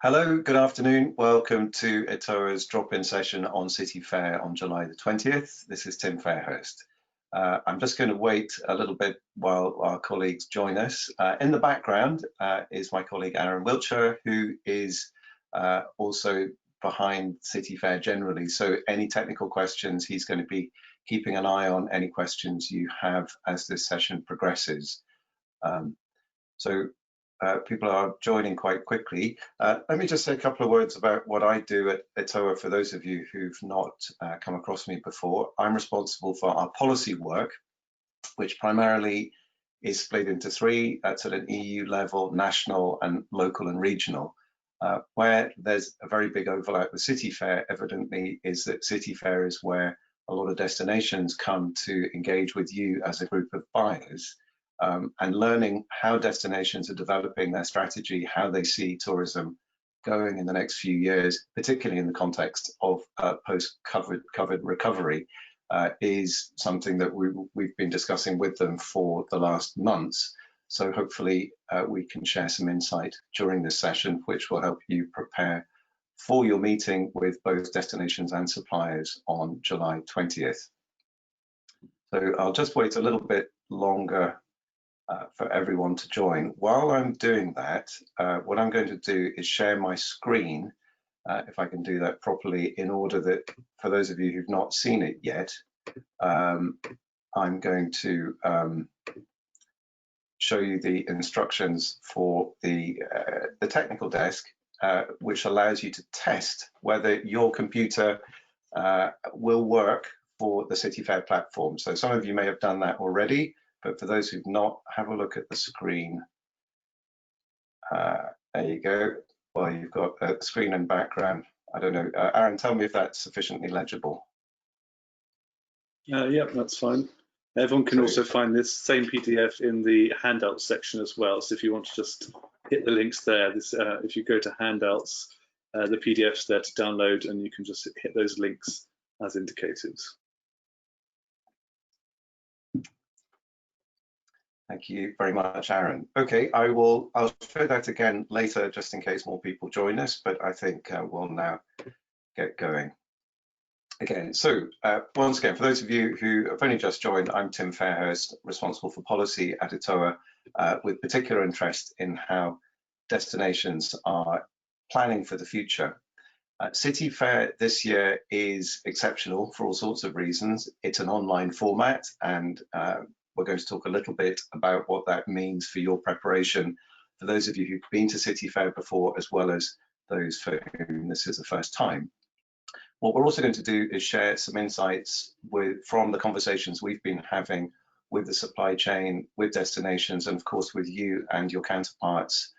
Hello, good afternoon. Welcome to ETOA's drop-in session on City Fair on July the 20th. This is Tim Fairhurst. I'm just going to wait a little bit while our colleagues join us. In the background is my colleague Aaron Wiltshire, who is also behind City Fair generally. So any technical questions, he's going to be keeping an eye on any questions you have as this session progresses. People are joining quite quickly. Let me just say a couple of words about what I do at ETOA for those of you who've not come across me before. I'm responsible for our policy work, which primarily is split into three. That's at an EU level, national and local and regional. Where there's a very big overlap with City Fair, evidently, is that City Fair is where a lot of destinations come to engage with you as a group of buyers. And learning how destinations are developing their strategy, how they see tourism going in the next few years, particularly in the context of post-COVID recovery, is something that we've been discussing with them for the last months. So hopefully we can share some insight during this session, which will help you prepare for your meeting with both destinations and suppliers on July 20th. So I'll just wait a little bit longer for everyone to join. While I'm doing that, what I'm going to do is share my screen, if I can do that properly, in order that for those of you who've not seen it yet, I'm going to show you the instructions for the technical desk, which allows you to test whether your computer will work for the City Fair platform. So some of you may have done that already, but for those who've not, have a look at the screen. There you go. Well, you've got a screen and background. I don't know. Aaron, tell me if that's sufficiently legible. Yep, that's fine. Everyone can also find this same PDF in the handouts section as well. So if you want to just hit the links there, if you go to handouts, the PDF's there to download, and you can just hit those links as indicated. Thank you very much, Aaron. Okay, I'll show that again later, just in case more people join us, but I think we'll now get going. Again, so once again, for those of you who have only just joined, I'm Tim Fairhurst, responsible for policy at ETOA, with particular interest in how destinations are planning for the future. City Fair this year is exceptional for all sorts of reasons. It's an online format, and we're going to talk a little bit about what that means for your preparation, for those of you who've been to City Fair before, as well as those for whom this is the first time. What we're also going to do is share some insights from the conversations we've been having with the supply chain, with destinations, and of course with you and your counterparts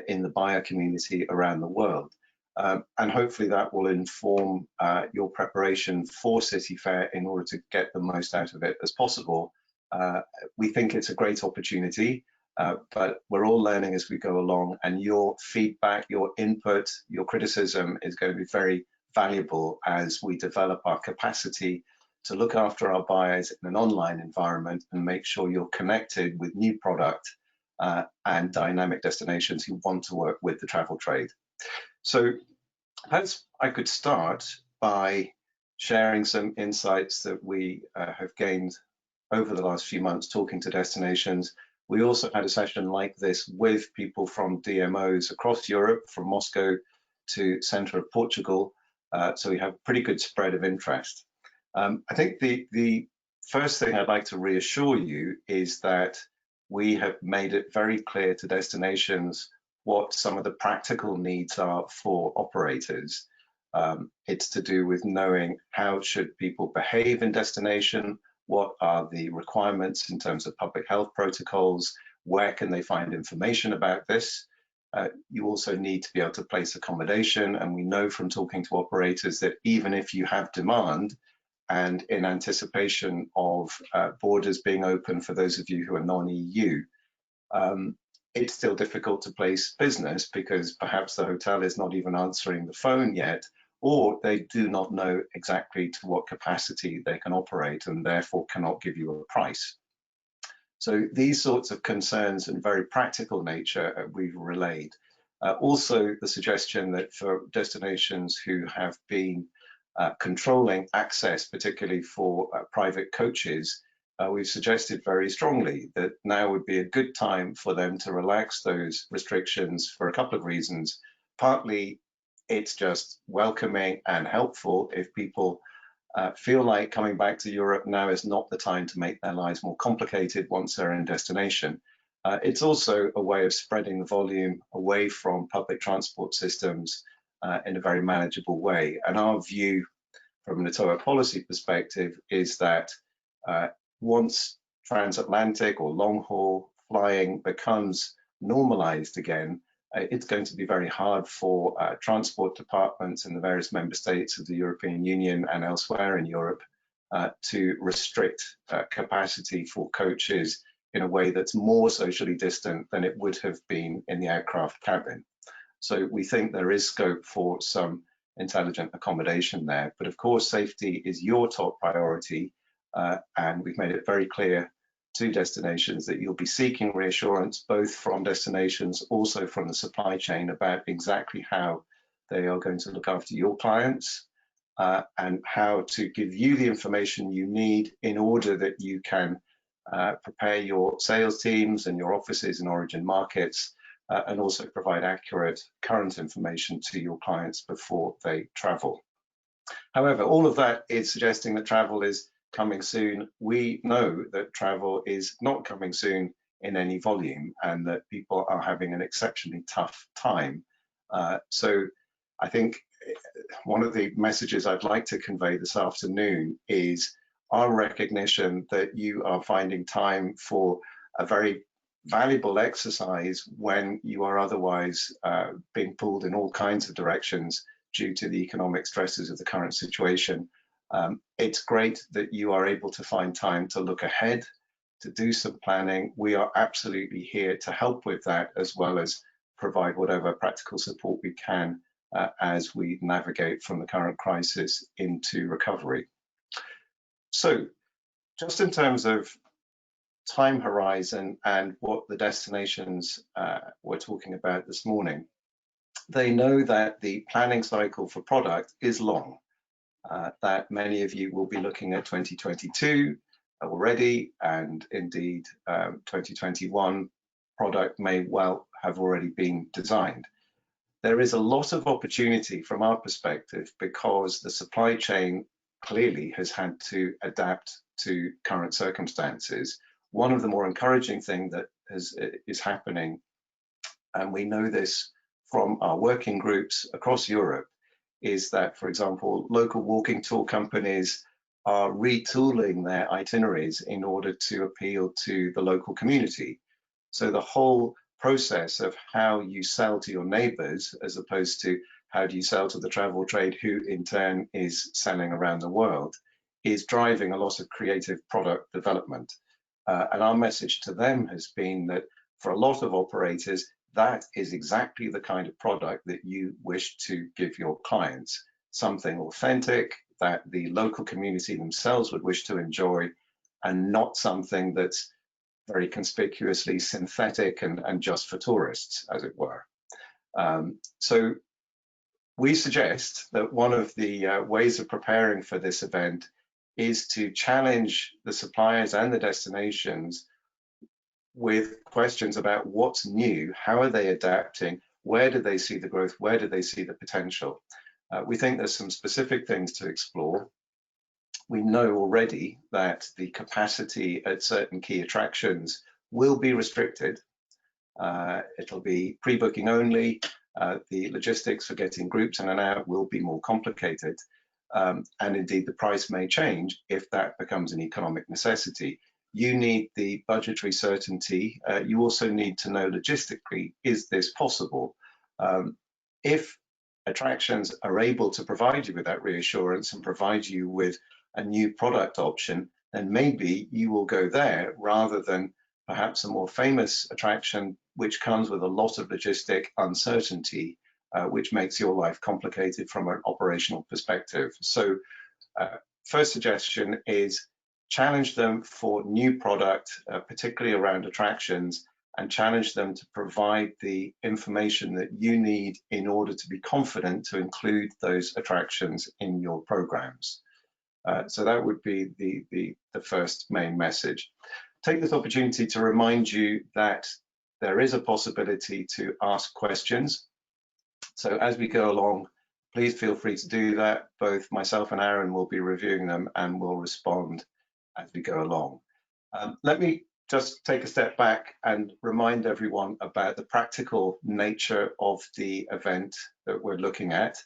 in the buyer community around the world. And hopefully that will inform your preparation for City Fair in order to get the most out of it as possible. We think it's a great opportunity, but we're all learning as we go along, and your feedback, your input, your criticism is going to be very valuable as we develop our capacity to look after our buyers in an online environment and make sure you're connected with new product and dynamic destinations who want to work with the travel trade. So perhaps I could start by sharing some insights that we have gained over the last few months talking to destinations. We also had a session like this with people from DMOs across Europe, from Moscow to center of Portugal. So we have a pretty good spread of interest. I think the first thing I'd like to reassure you is that we have made it very clear to destinations what some of the practical needs are for operators. It's to do with knowing how should people behave in destination, what are the requirements in terms of public health protocols, where can they find information about this. You also need to be able to place accommodation, and we know from talking to operators that even if you have demand and in anticipation of borders being open for those of you who are non-EU, it's still difficult to place business because perhaps the hotel is not even answering the phone yet, or they do not know exactly to what capacity they can operate and therefore cannot give you a price. So these sorts of concerns and very practical nature we've relayed. Also, the suggestion that for destinations who have been controlling access, particularly for private coaches, we've suggested very strongly that now would be a good time for them to relax those restrictions for a couple of reasons. Partly, it's just welcoming and helpful if people feel like coming back to Europe now is not the time to make their lives more complicated once they're in destination. It's also a way of spreading the volume away from public transport systems in a very manageable way. And our view from an ETOA policy perspective is that once transatlantic or long haul flying becomes normalized again, it's going to be very hard for transport departments in the various member states of the European Union and elsewhere in Europe to restrict capacity for coaches in a way that's more socially distant than it would have been in the aircraft cabin. So we think there is scope for some intelligent accommodation there. But of course, safety is your top priority, and we've made it very clear to destinations that you'll be seeking reassurance both from destinations, also from the supply chain, about exactly how they are going to look after your clients and how to give you the information you need in order that you can prepare your sales teams and your offices in origin markets and also provide accurate current information to your clients before they travel. However, all of that is suggesting that travel is coming soon. We know that travel is not coming soon in any volume and that people are having an exceptionally tough time. So I think one of the messages I'd like to convey this afternoon is our recognition that you are finding time for a very valuable exercise when you are otherwise being pulled in all kinds of directions due to the economic stresses of the current situation. It's great that you are able to find time to look ahead, to do some planning. We are absolutely here to help with that, as well as provide whatever practical support we can as we navigate from the current crisis into recovery. So just in terms of time horizon and what the destinations we're talking about this morning, they know that the planning cycle for product is long, that many of you will be looking at 2022 already, and indeed 2021 product may well have already been designed. There is a lot of opportunity from our perspective because the supply chain clearly has had to adapt to current circumstances. One of the more encouraging things that is happening, and we know this from our working groups across Europe, is that, for example, local walking tour companies are retooling their itineraries in order to appeal to the local community. So the whole process of how you sell to your neighbors, as opposed to how do you sell to the travel trade, who in turn is selling around the world, is driving a lot of creative product development. And our message to them has been that for a lot of operators, that is exactly the kind of product that you wish to give your clients, something authentic that the local community themselves would wish to enjoy, and not something that's very conspicuously synthetic and just for tourists, as it were. So we suggest that one of the ways of preparing for this event is to challenge the suppliers and the destinations with questions about what's new, how are they adapting, where do they see the growth, where do they see the potential. We think there's some specific things to explore. We know already that the capacity at certain key attractions will be restricted. It'll be pre-booking only. The logistics for getting groups in and out will be more complicated. And indeed, the price may change if that becomes an economic necessity. You need the budgetary certainty. You also need to know logistically, is this possible? If attractions are able to provide you with that reassurance and provide you with a new product option, then maybe you will go there rather than perhaps a more famous attraction which comes with a lot of logistic uncertainty, which makes your life complicated from an operational perspective. So first suggestion is challenge them for new product, particularly around attractions, and challenge them to provide the information that you need in order to be confident to include those attractions in your programs. So that would be the first main message. Take this opportunity to remind you that there is a possibility to ask questions. So as we go along, please feel free to do that. Both myself and Aaron will be reviewing them and will respond as we go along. Let me just take a step back and remind everyone about the practical nature of the event that we're looking at.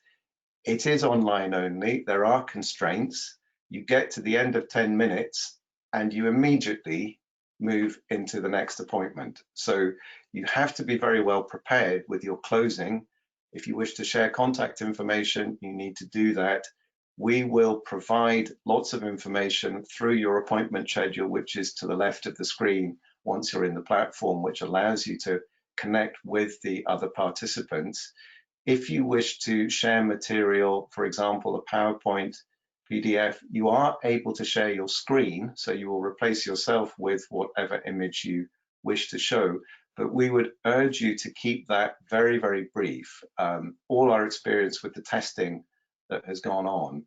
It is online only. There are constraints. You get to the end of 10 minutes and you immediately move into the next appointment. So you have to be very well prepared with your closing. If you wish to share contact information, you need to do that. We will provide lots of information through your appointment schedule, which is to the left of the screen once you're in the platform, which allows you to connect with the other participants. If you wish to share material, for example, a PowerPoint, PDF, you are able to share your screen, so you will replace yourself with whatever image you wish to show. But we would urge you to keep that very, very brief. All our experience with the testing that has gone on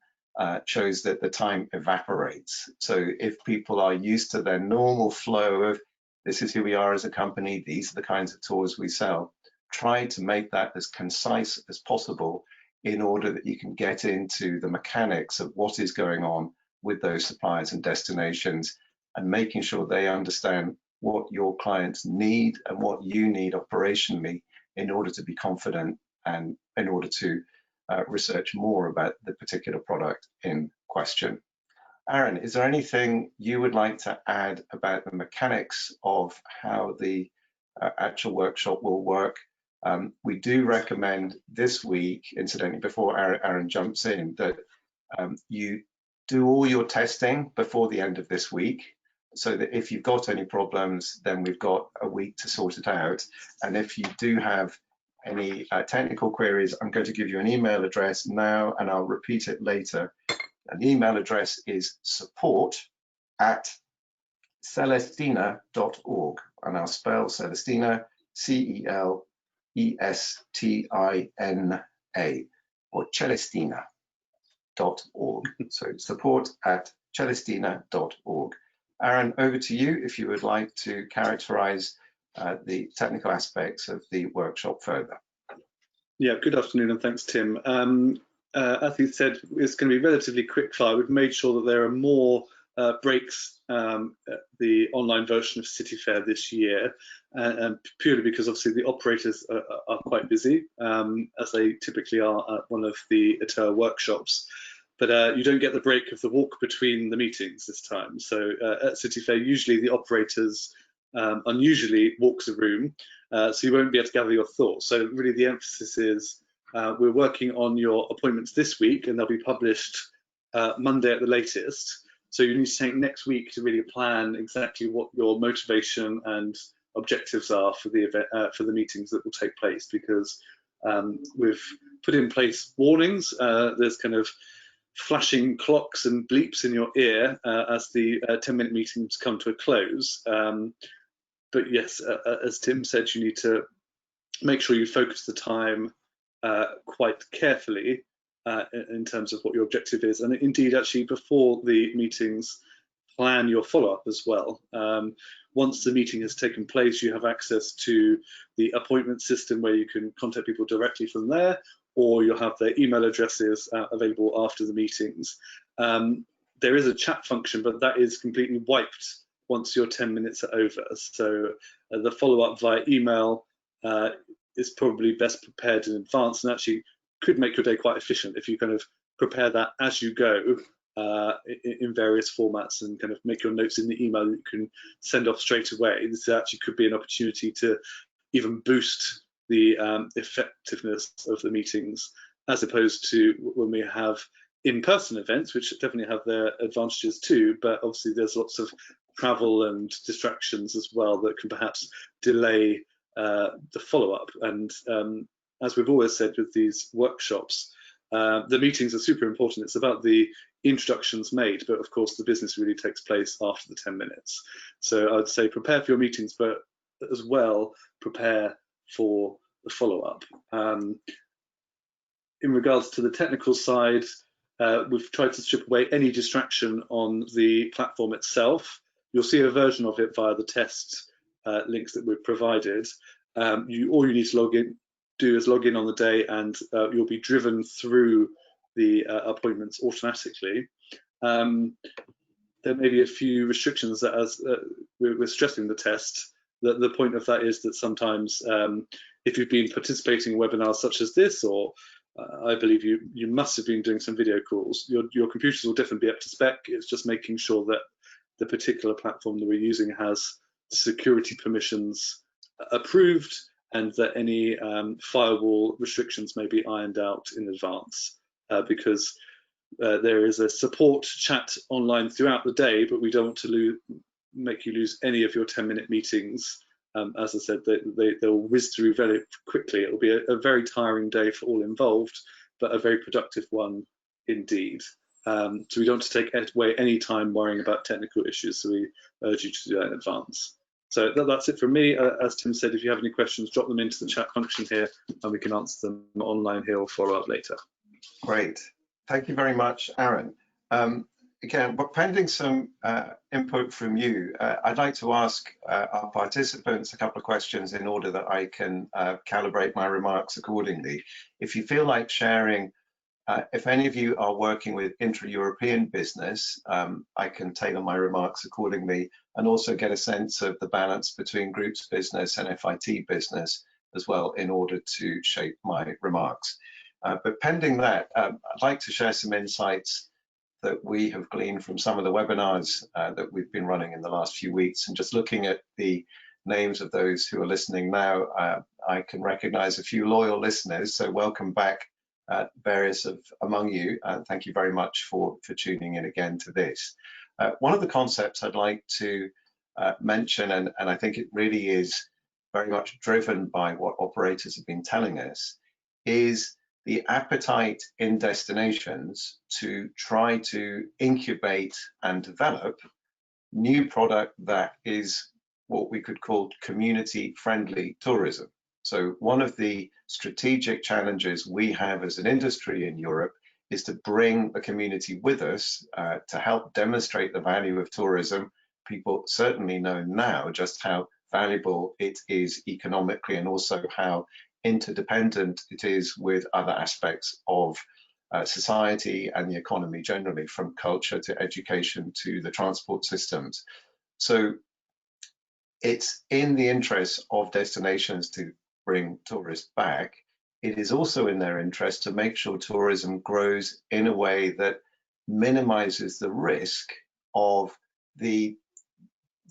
shows that the time evaporates. So if people are used to their normal flow of this is who we are as a company, these are the kinds of tours we sell, try to make that as concise as possible in order that you can get into the mechanics of what is going on with those suppliers and destinations, and making sure they understand what your clients need and what you need operationally in order to be confident and in order to research more about the particular product in question. Aaron, is there anything you would like to add about the mechanics of how the actual workshop will work? We do recommend this week, incidentally, before Aaron jumps in, that you do all your testing before the end of this week, so that if you've got any problems, then we've got a week to sort it out. And if you do have any technical queries, I'm going to give you an email address now, and I'll repeat it later. An email address is support@celestina.org, and I'll spell Celestina, C-E-L-E-S-T-I-N-A, or Celestina.org. So support@celestina.org. Aaron, over to you if you would like to characterize the technical aspects of the workshop further. Yeah, good afternoon and thanks, Tim. As you said, it's going to be relatively quick fire. We've made sure that there are more breaks at the online version of City Fair this year, and purely because obviously the operators are quite busy, as they typically are at one of the ETOA workshops. But you don't get the break of the walk between the meetings this time. So at City Fair, usually the operators unusually walk the room, so you won't be able to gather your thoughts. So really the emphasis is we're working on your appointments this week, and they'll be published Monday at the latest. So you need to take next week to really plan exactly what your motivation and objectives are for the event, for the meetings that will take place, because we've put in place warnings. There's kind of flashing clocks and bleeps in your ear as the 10-minute meetings come to a close. But yes, as Tim said, you need to make sure you focus the time quite carefully in terms of what your objective is, and indeed actually before the meetings plan your follow-up as well. Once the meeting has taken place, you have access to the appointment system where you can contact people directly from there, or you'll have their email addresses available after the meetings. There is a chat function, but that is completely wiped once your 10 minutes are over. So the follow-up via email is probably best prepared in advance, and actually could make your day quite efficient if you kind of prepare that as you go in various formats, and kind of make your notes in the email that you can send off straight away. This actually could be an opportunity to even boost the effectiveness of the meetings, as opposed to when we have in-person events, which definitely have their advantages too, but obviously there's lots of travel and distractions as well that can perhaps delay the follow-up. And as we've always said with these workshops, the meetings are super important. It's about the introductions made, but of course the business really takes place after the 10 minutes. So I'd say prepare for your meetings, but as well prepare for the follow-up. In regards to the technical side, we've tried to strip away any distraction on the platform itself. You'll see a version of it via the test links that we've provided. All you need to do is log in on the day, and you'll be driven through the appointments automatically. There may be a few restrictions that, as we're stressing the test, that the point of that is that sometimes if you've been participating in webinars such as this, or I believe you must have been doing some video calls, your computers will definitely be up to spec. It's just making sure that the particular platform that we're using has security permissions approved, and that any firewall restrictions may be ironed out in advance, because there is a support chat online throughout the day, but we don't want to make you lose any of your 10-minute meetings. As I said, they'll whiz through very quickly. It'll be a very tiring day for all involved, but a very productive one indeed. So we don't want to take away any time worrying about technical issues, so we urge you to do that in advance. So that's it from me. As Tim said, if you have any questions, drop them into the chat function here, and we can answer them online here or follow up later. Great. Thank you very much, Aaron. Again, but pending some input from you, I'd like to ask our participants a couple of questions in order that I can calibrate my remarks accordingly. If you feel like sharing, if any of you are working with intra-European business, I can tailor my remarks accordingly and also get a sense of the balance between groups business and FIT business as well in order to shape my remarks. But pending that, I'd like to share some insights that we have gleaned from some of the webinars that we've been running in the last few weeks. And just looking at the names of those who are listening now, I can recognize a few loyal listeners. So welcome back, various among you. Thank you very much for tuning in again to this. One of the concepts I'd like to mention, and I think it really is very much driven by what operators have been telling us, is the appetite in destinations to try to incubate and develop new product that is what we could call community-friendly tourism. So one of the strategic challenges we have as an industry in Europe is to bring the community with us to help demonstrate the value of tourism. People certainly know now just how valuable it is economically, and also how interdependent it is with other aspects of society and the economy generally, from culture to education to the transport systems. So it's in the interest of destinations to bring tourists back. It is also in their interest to make sure tourism grows in a way that minimizes the risk of the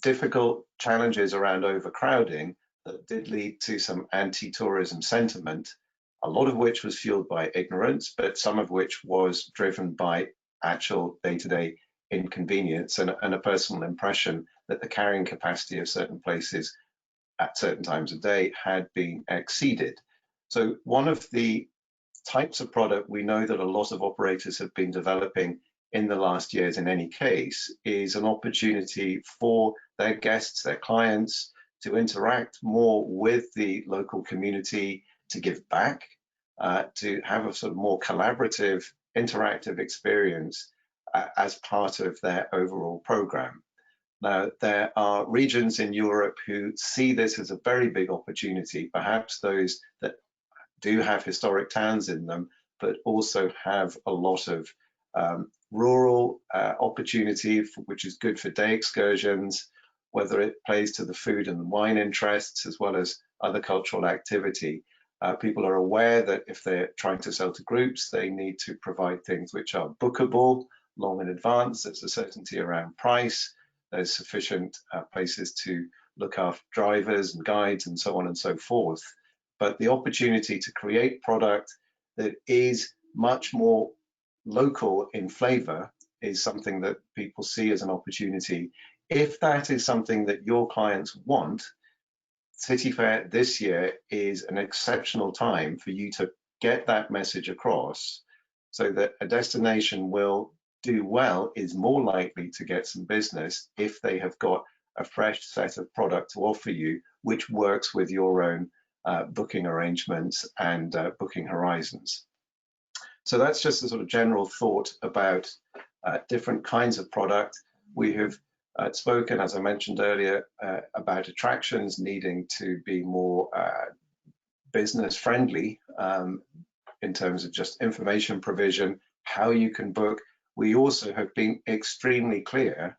difficult challenges around overcrowding that did lead to some anti-tourism sentiment, a lot of which was fueled by ignorance, but some of which was driven by actual day-to-day inconvenience and a personal impression that the carrying capacity of certain places at certain times of day had been exceeded. So one of the types of product we know that a lot of operators have been developing in the last years in any case is an opportunity for their guests, their clients, to interact more with the local community, to give back, to have a sort of more collaborative, interactive experience as part of their overall program. Now, there are regions in Europe who see this as a very big opportunity, perhaps those that do have historic towns in them, but also have a lot of rural opportunity, which is good for day excursions, whether it plays to the food and wine interests as well as other cultural activity. People are aware that if they're trying to sell to groups, they need to provide things which are bookable long in advance. There's a certainty around price. There's sufficient places to look after drivers and guides and so on and so forth. But the opportunity to create product that is much more local in flavor is something that people see as an opportunity. If that is something that your clients want, City Fair this year is an exceptional time for you to get that message across, so that a destination will do well, is more likely to get some business if they have got a fresh set of product to offer you, which works with your own booking arrangements and booking horizons. So that's just a sort of general thought about different kinds of product. We have spoken, as I mentioned earlier, about attractions needing to be more business friendly in terms of just information provision, how you can book. We also have been extremely clear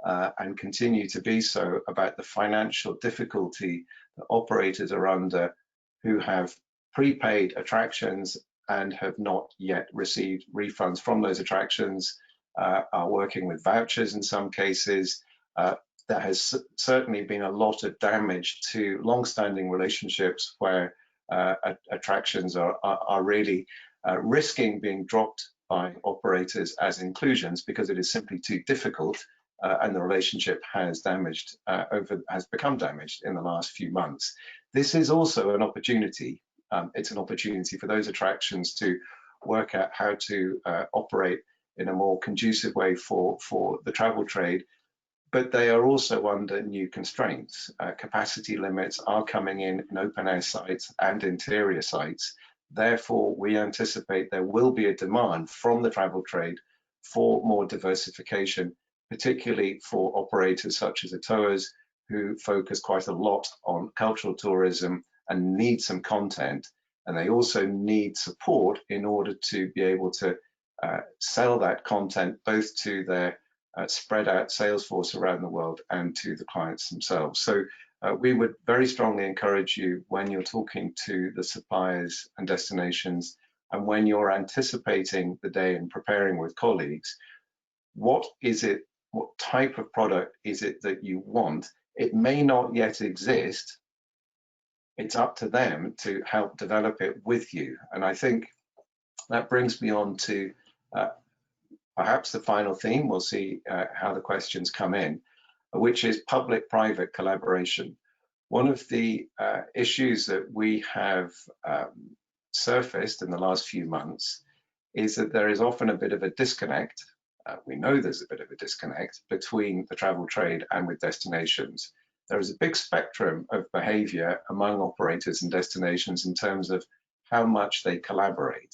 and continue to be so about the financial difficulty that operators are under who have prepaid attractions and have not yet received refunds from those attractions, are working with vouchers in some cases. There has certainly been a lot of damage to long-standing relationships where attractions are really risking being dropped by operators as inclusions because it is simply too difficult, and the relationship has become damaged in the last few months. This is also an opportunity. It's an opportunity for those attractions to work out how to operate in a more conducive way for the travel trade, but they are also under new constraints. Capacity limits are coming in open air sites and interior sites. Therefore, we anticipate there will be a demand from the travel trade for more diversification, particularly for operators such as ETOAs, who focus quite a lot on cultural tourism and need some content. And they also need support in order to be able to sell that content both to their spread out sales force around the world and to the clients themselves. So we would very strongly encourage you, when you're talking to the suppliers and destinations and when you're anticipating the day and preparing with colleagues, what type of product is it that you want? It may not yet exist. It's up to them to help develop it with you. And I think that brings me on to perhaps the final theme. We'll see how the questions come in, which is public-private collaboration. One of the issues that we have surfaced in the last few months is that there is often a bit of a disconnect. We know there's a bit of a disconnect between the travel trade and with destinations. There is a big spectrum of behavior among operators and destinations in terms of how much they collaborate.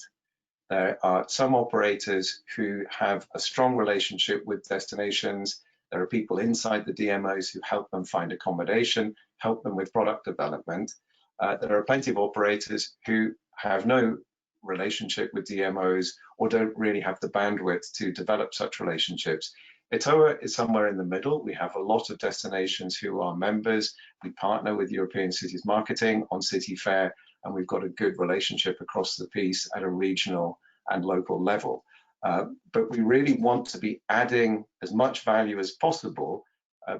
There are some operators who have a strong relationship with destinations. There are people inside the DMOs who help them find accommodation, help them with product development. There are plenty of operators who have no relationship with DMOs or don't really have the bandwidth to develop such relationships. ETOA is somewhere in the middle. We have a lot of destinations who are members. We partner with European Cities Marketing on City Fair, and we've got a good relationship across the piece at a regional and local level. But we really want to be adding as much value as possible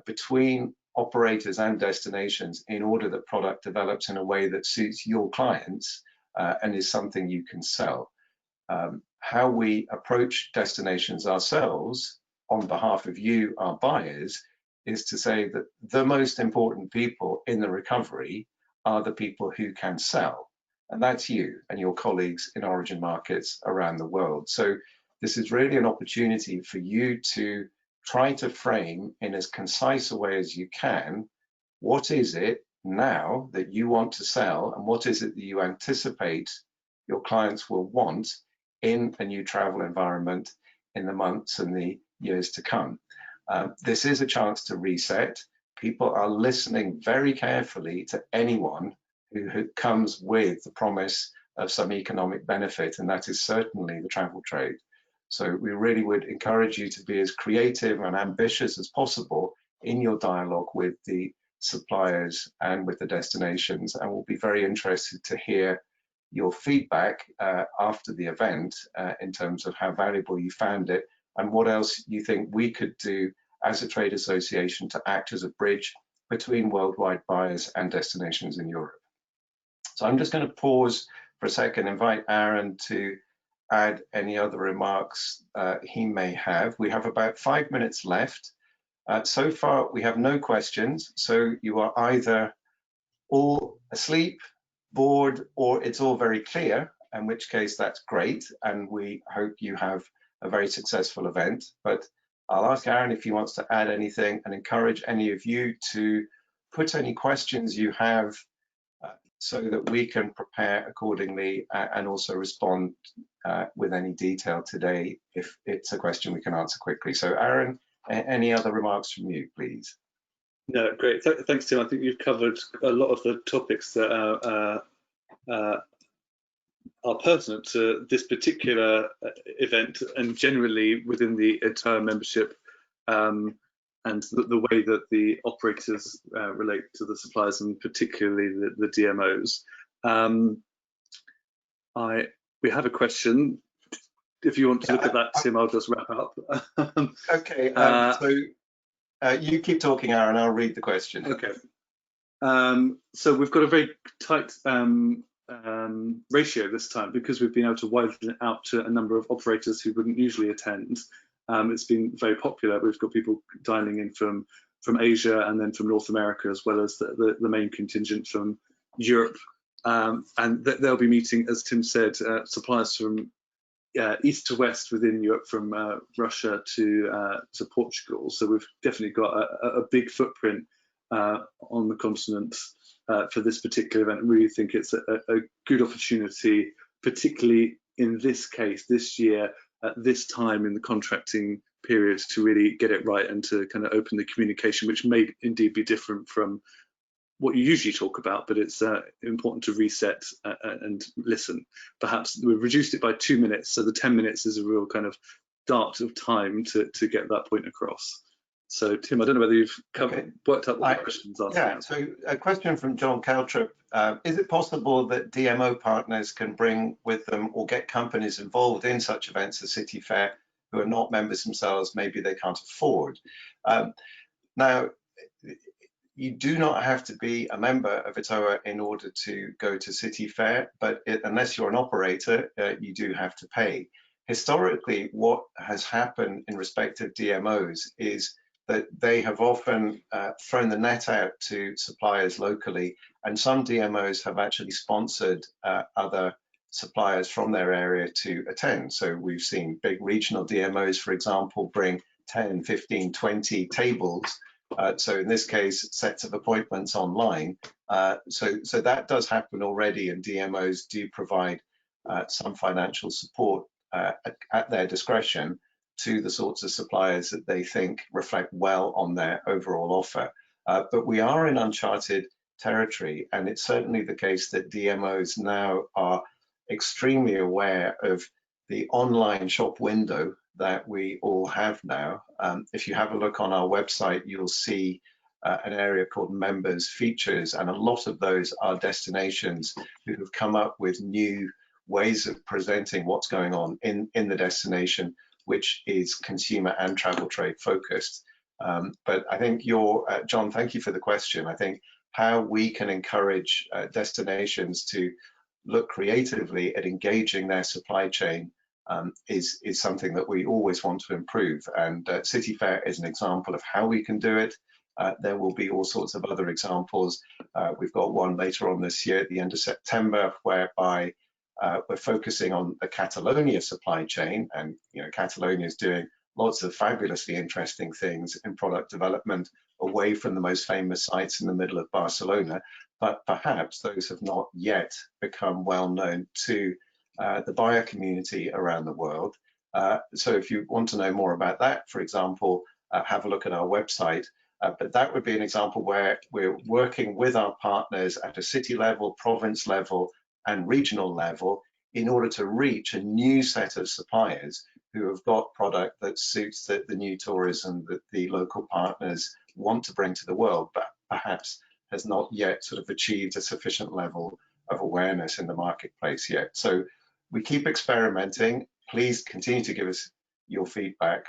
between operators and destinations in order that product develops in a way that suits your clients and is something you can sell. How we approach destinations ourselves on behalf of you, our buyers, is to say that the most important people in the recovery are the people who can sell. And that's you and your colleagues in origin markets around the world. So this is really an opportunity for you to try to frame in as concise a way as you can, what is it now that you want to sell and what is it that you anticipate your clients will want in a new travel environment in the months and the years to come. This is a chance to reset. People are listening very carefully to anyone who comes with the promise of some economic benefit, and that is certainly the travel trade. So we really would encourage you to be as creative and ambitious as possible in your dialogue with the suppliers and with the destinations, and we'll be very interested to hear your feedback after the event in terms of how valuable you found it and what else you think we could do as a trade association to act as a bridge between worldwide buyers and destinations in Europe. So I'm just going to pause for a second, invite Aaron to add any other remarks he may have. We have about 5 minutes left. So far, we have no questions, so you are either all asleep, bored, or it's all very clear, in which case that's great, and we hope you have a very successful event. But I'll ask Aaron if he wants to add anything and encourage any of you to put any questions you have so that we can prepare accordingly and also respond with any detail today if it's a question we can answer quickly. So Aaron, any other remarks from you, please? No, great. Thanks, Tim. I think you've covered a lot of the topics that are pertinent to this particular event and generally within the ETOA membership, and the way that the operators relate to the suppliers and particularly the DMOs. We have a question. If you want to look at that, Tim, I'll just wrap up. Okay, so you keep talking, Aaron, I'll read the question. Okay. So we've got a very tight ratio this time because we've been able to widen it out to a number of operators who wouldn't usually attend. It's been very popular. We've got people dialing in from Asia and then from North America, as well as the main contingent from Europe. And they'll be meeting, as Tim said, suppliers from east to west within Europe, from Russia to Portugal. So we've definitely got a big footprint on the continent for this particular event. I really think it's a good opportunity, particularly in this case, this year, at this time in the contracting period, to really get it right and to kind of open the communication, which may indeed be different from what you usually talk about, but it's important to reset and listen. Perhaps we've reduced it by 2 minutes, so the 10 minutes is a real kind of dart of time to get that point across. So Tim, I don't know whether you've worked out what the questions are. Yeah, so a question from John Caltrip. Is it possible that DMO partners can bring with them or get companies involved in such events as City Fair who are not members themselves, maybe they can't afford? Now, you do not have to be a member of ETOA in order to go to City Fair, but unless you're an operator, you do have to pay. Historically, what has happened in respect of DMOs is that they have often thrown the net out to suppliers locally, and some DMOs have actually sponsored other suppliers from their area to attend. So we've seen big regional DMOs, for example, bring 10, 15, 20 tables. So in this case, sets of appointments online. So that does happen already, and DMOs do provide some financial support at their discretion to the sorts of suppliers that they think reflect well on their overall offer. But we are in uncharted territory, and it's certainly the case that DMOs now are extremely aware of the online shop window that we all have now. If you have a look on our website, you'll see an area called members features, and a lot of those are destinations who have come up with new ways of presenting what's going on in the destination, which is consumer and travel trade focused. But I think John, thank you for the question. I think how we can encourage destinations to look creatively at engaging their supply chain is something that we always want to improve. And City Fair is an example of how we can do it. There will be all sorts of other examples. We've got one later on this year at the end of September, whereby we're focusing on the Catalonia supply chain, and Catalonia is doing lots of fabulously interesting things in product development away from the most famous sites in the middle of Barcelona, but perhaps those have not yet become well known to the buyer community around the world. So if you want to know more about that, for example, have a look at our website. But that would be an example where we're working with our partners at a city level, province level, and regional level in order to reach a new set of suppliers who have got product that suits the new tourism that the local partners want to bring to the world, but perhaps has not yet sort of achieved a sufficient level of awareness in the marketplace yet. So we keep experimenting. Please continue to give us your feedback.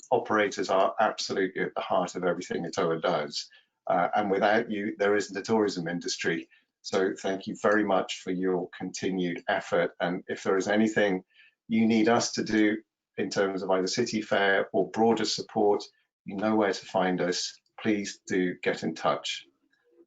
Operators are absolutely at the heart of everything ETOA does. And without you, there isn't a tourism industry. So thank you very much for your continued effort. And if there is anything you need us to do in terms of either City Fair or broader support, you know where to find us. Please do get in touch.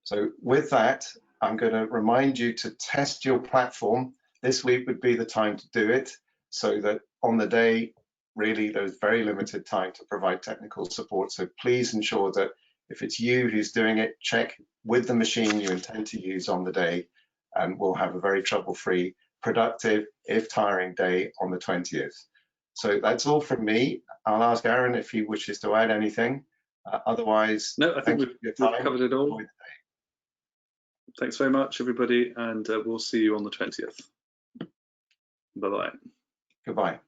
So with that, I'm going to remind you to test your platform. This week would be the time to do it, so that on the day, really, there's very limited time to provide technical support. So please ensure that If it's you who's doing it, check with the machine you intend to use on the day, and we'll have a very trouble-free, productive, if tiring day on the 20th. So that's all from me. I'll ask Aaron if he wishes to add anything. Otherwise, no, I think we've covered it all. Thanks very much, everybody, and we'll see you on the 20th. Bye-bye. Goodbye.